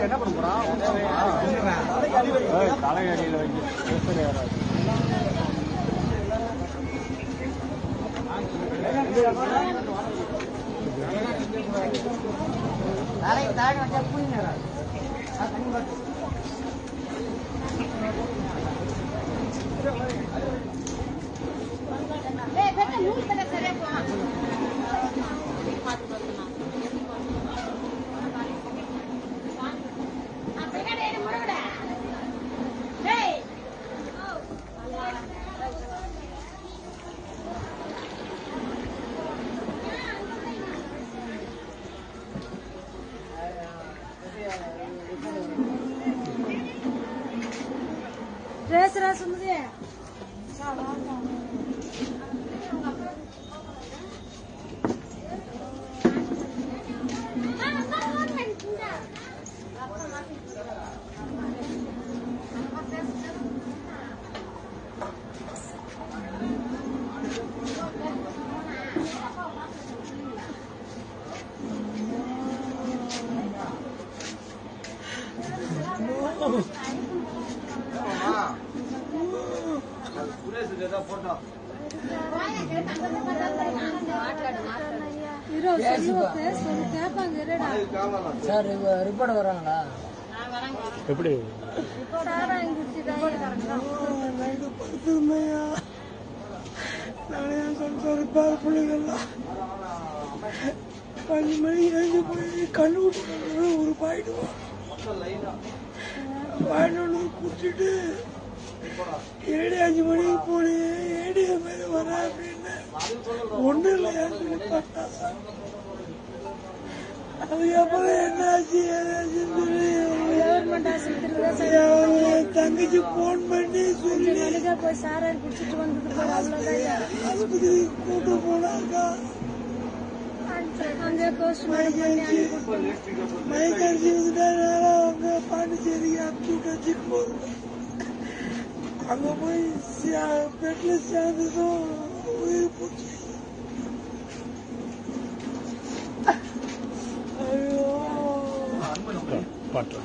என்ன பண்ண போறான்? தலையடியில் வைக்க Res sunde. சார் ரிப்போர்ட் வராங்களா? எப்படி பிள்ளைங்கள்லாம் 5 மணிக்கு எழுந்து போய் கண்ணு விட்டு ஒரு பாயிட்டு பாயிட்டு குடிச்சிட்டு 7-5 மணிக்கு போனேன். ஏடிய மேல வர அப்படின்னு ஒன்றும் இல்லை. அதுக்கப்புறம் என்னாச்சு தங்கச்சி போன் பண்ணி சொல்லி போய் சாராரு குடிச்சிட்டு வந்தது ஆஸ்பத்திரி கூட்டு போனாக்கா மயக்கடிச்சு வந்துட்டாங்க. அவங்க பாண்டிச்சேரிக்கு அனுப்பிச்சு விட்டு போது அங்க போய் பெட்ல சேர்ந்ததும் உயிர் போச்சு. ஐயோ பாட்டு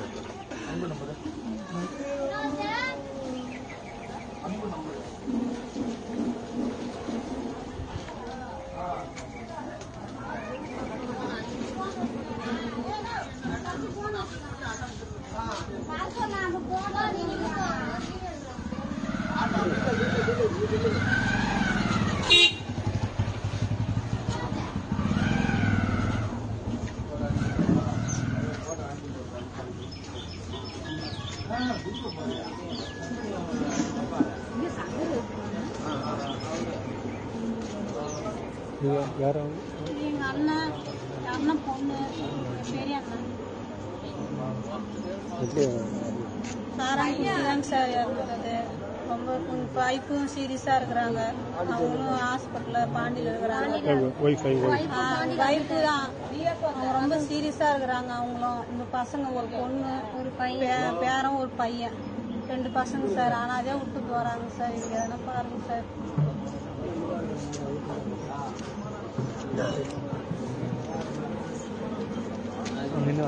வேற எங்க அண்ணன் பொண்ணு பெரிய அண்ணன் சாராங்க சார் இறந்துட்டது. ரொம்ப வைஃபும் சீரியஸா இருக்கிறாங்க. அவங்களும் ஹாஸ்பிட்டல்ல பாண்டியில இருக்கிறாங்க. வைஃபு தான் அவங்க ரொம்ப சீரியஸா இருக்கிறாங்க. அவங்களும் இந்த பசங்க ஒரு பொண்ணு ஒரு பையன் பேரன் ஒரு பையன் 2 பசங்க சார். ஆனா அதே விட்டு போறாங்க சார். இங்க எதனா பாருங்க சார். என்ன